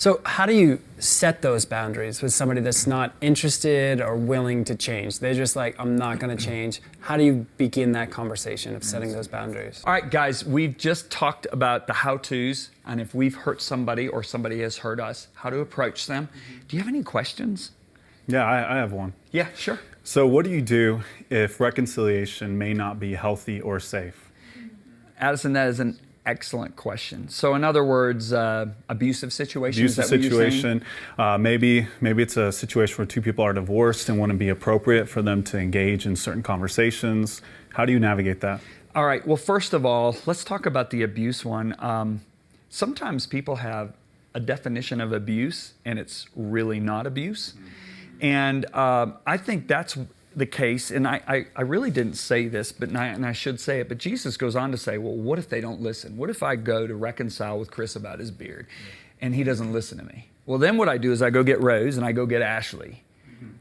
So how do you set those boundaries with somebody that's not interested or willing to change? They're just like, I'm not going to change. How do you begin that conversation of setting those boundaries? All right, guys, we've just talked about the how-tos, and if we've hurt somebody or somebody has hurt us, how to approach them. Do you have any questions? Yeah, I have one. Yeah, sure. So what do you do if reconciliation may not be healthy or safe? Addison, that is an excellent question. So in other words, abusive situation? Abusive situation. Maybe it's a situation where two people are divorced and want to be appropriate for them to engage in certain conversations. How do you navigate that? All right. Well, first of all, let's talk about the abuse one. Sometimes people have a definition of abuse and it's really not abuse. And I think that's the case, and I really didn't say this, but and I should say it, but Jesus goes on to say, well, what if they don't listen? What if I go to reconcile with Chris about his beard and he doesn't listen to me? Well, then what I do is I go get Rose and I go get Ashley.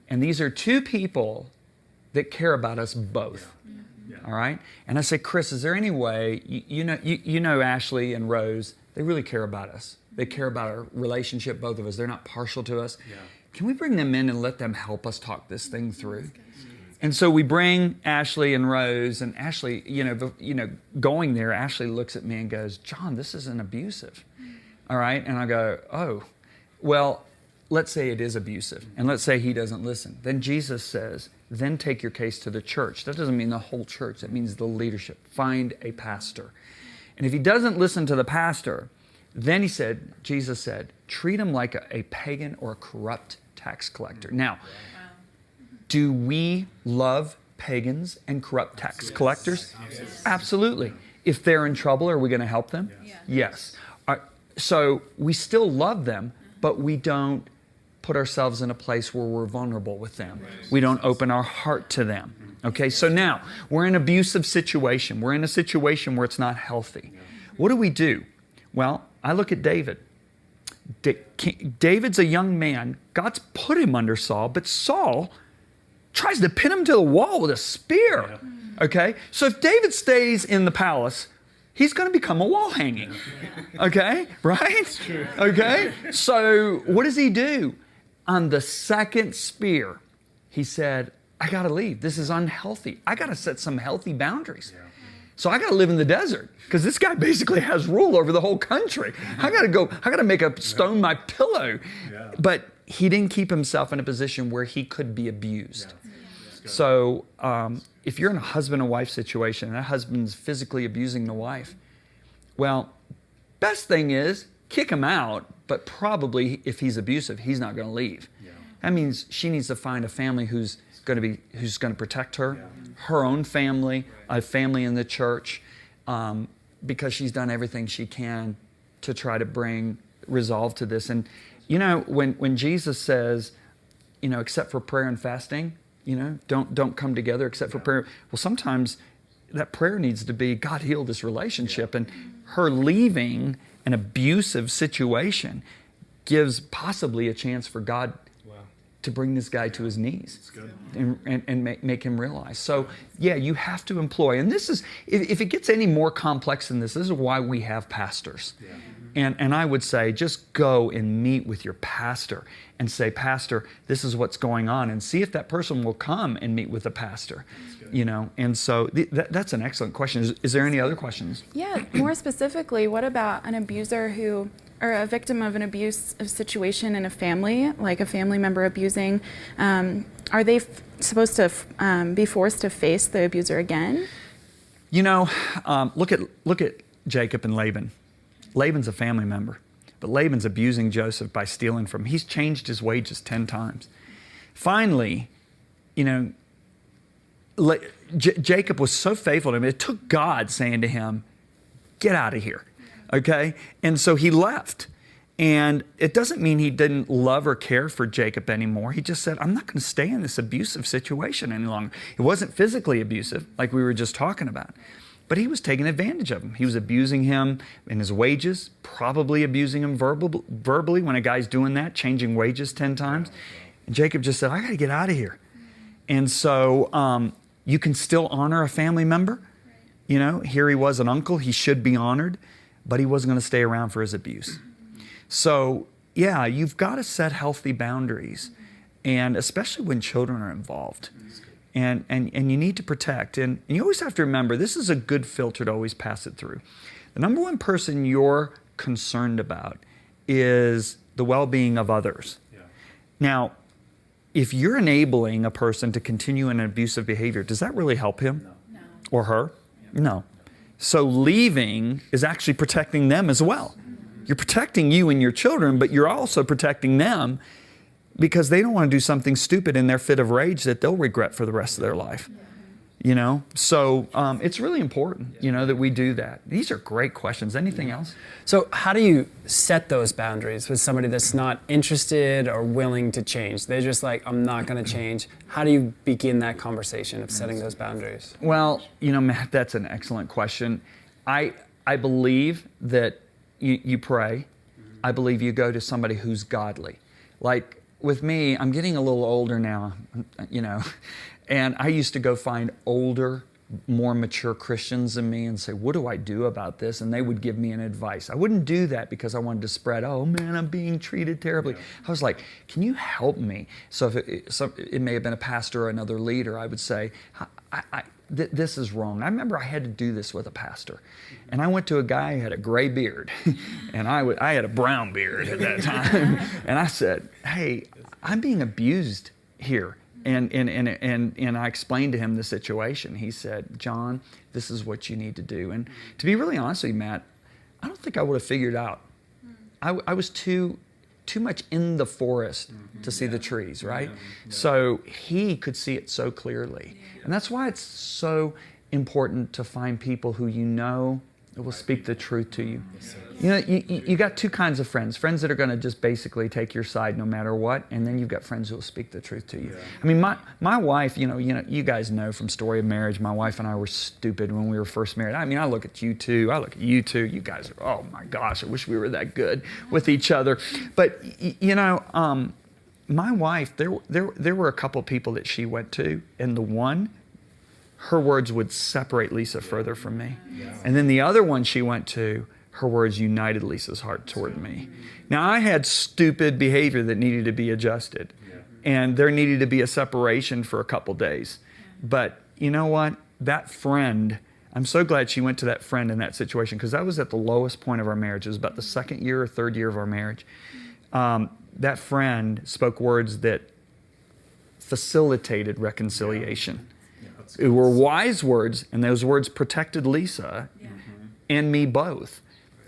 And these are two people that care about us both. All right? And I say, Chris, is there any way, you know Ashley and Rose, they really care about us. They care about our relationship, both of us. They're not partial to us. Can we bring them in and let them help us talk this thing through? And so we bring Ashley and Rose, and Ashley, going there, Ashley looks at me and goes, John, this isn't abusive. All right? And I go, oh, well, let's say it is abusive, and let's say he doesn't listen. Then Jesus says, then take your case to the church. That doesn't mean the whole church. That means the leadership. Find a pastor. And if he doesn't listen to the pastor, then Jesus said, treat him like a pagan or a corrupt tax collector. Now, do we love pagans and corrupt tax collectors? Yes. Absolutely. If they're in trouble, are we going to help them? Yes. So we still love them, but we don't put ourselves in a place where we're vulnerable with them. We don't open our heart to them. Okay, so now we're in an abusive situation. We're in a situation where it's not healthy. What do we do? Well, I look at David. David's a young man. God's put him under Saul, but Saul tries to pin him to the wall with a spear. Okay? So if David stays in the palace, he's going to become a wall hanging. Okay? Right? Okay? So what does he do? On the second spear, he said, I got to leave. This is unhealthy. I got to set some healthy boundaries. So I got to live in the desert because this guy basically has rule over the whole country. I got to make a stone my pillow. But he didn't keep himself in a position where he could be abused. So if you're in a husband and wife situation and that husband's physically abusing the wife, well, best thing is kick him out, but probably if he's abusive, he's not going to leave. That means she needs to find a family who's going to protect her, her own family, a family in the church, because she's done everything she can to try to bring resolve to this. And when Jesus says, except for prayer and fasting, don't come together except for prayer. Well, sometimes that prayer needs to be, God, heal this relationship. And her leaving an abusive situation gives possibly a chance for God to bring this guy to his knees and make him realize. So, you have to employ. And this is, if it gets any more complex than this is why we have pastors. And I would say, just go and meet with your pastor and say, Pastor, this is what's going on, and see if that person will come and meet with the pastor. And so that's an excellent question. Is there any other questions? Yeah, more specifically, what about an abuser or a victim of an abusive situation in a family, like a family member abusing? Are they supposed to be forced to face the abuser again? Look at Jacob and Laban. Laban's a family member, but Laban's abusing Joseph by stealing from him. He's changed his wages 10 times. Finally, Jacob was so faithful to him, it took God saying to him, get out of here, okay? And so he left. And it doesn't mean he didn't love or care for Jacob anymore. He just said, I'm not going to stay in this abusive situation any longer. It wasn't physically abusive, like we were just talking about. But he was taking advantage of him. He was abusing him in his wages, probably abusing him verbally when a guy's doing that, changing wages 10 times. And Jacob just said, I got to get out of here. And so you can still honor a family member. Here he was an uncle. He should be honored, but he wasn't going to stay around for his abuse. So yeah, you've got to set healthy boundaries, and especially when children are involved. And you need to protect. And you always have to remember, this is a good filter to always pass it through. The number one person you're concerned about is the well-being of others. Yeah. Now, if you're enabling a person to continue in an abusive behavior, does that really help him? No. Or her? Yeah. No. So leaving is actually protecting them as well. You're protecting you and your children, but you're also protecting them because they don't want to do something stupid in their fit of rage that they'll regret for the rest of their life. You know, so it's really important, you know, that we do that. These are great questions. Anything else? So how do you set those boundaries with somebody that's not interested or willing to change? They're just like, I'm not going to change. How do you begin that conversation of setting those boundaries? Well, you know, Matt, that's an excellent question. I believe that you pray. I believe you go to somebody who's godly. Like with me, I'm getting a little older now, you know, and I used to go find older, more mature Christians than me and say, what do I do about this? And they would give me an advice. I wouldn't do that because I wanted to spread, oh man, I'm being treated terribly. I was like, can you help me? So if it may have been a pastor or another leader, I would say, this is wrong. I remember I had to do this with a pastor. And I went to a guy who had a gray beard. And I had a brown beard at that time. And I said, hey, I'm being abused here. And I explained to him the situation. He said, John, this is what you need to do. And to be really honest with you, Matt, I don't think I would have figured out. I was too much in the forest to see the trees, right? So he could see it so clearly. And that's why it's so important to find people who you know will speak the truth to you. You know, you got two kinds of friends. Friends that are going to just basically take your side no matter what, and then you've got friends who will speak the truth to you. I mean, my wife, you know, you guys know from Story of Marriage, my wife and I were stupid when we were first married. I mean, I look at you two. You guys are, oh my gosh, I wish we were that good with each other. But, you know, my wife, there were a couple people that she went to, and the one, her words would separate Lisa further from me. And then the other one she went to, her words united Lisa's heart toward me. Now, I had stupid behavior that needed to be adjusted. And there needed to be a separation for a couple days. But you know what? That friend, I'm so glad she went to that friend in that situation, because that was at the lowest point of our marriage. It was about the second year or third year of our marriage. That friend spoke words that facilitated reconciliation. It were wise words, and those words protected Lisa and me both.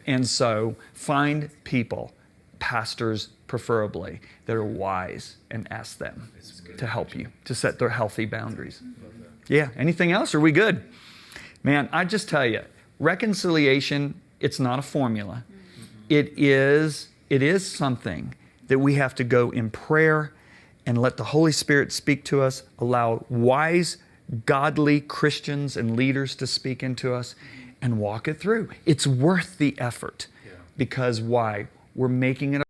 And so find people, pastors preferably, that are wise, and ask them to help you, to set their healthy boundaries. Yeah, anything else? Are we good? Man, I just tell you, reconciliation, it's not a formula. It is something that we have to go in prayer and let the Holy Spirit speak to us, allow wise, godly Christians and leaders to speak into us, and walk it through. It's worth the effort. Because why? We're making it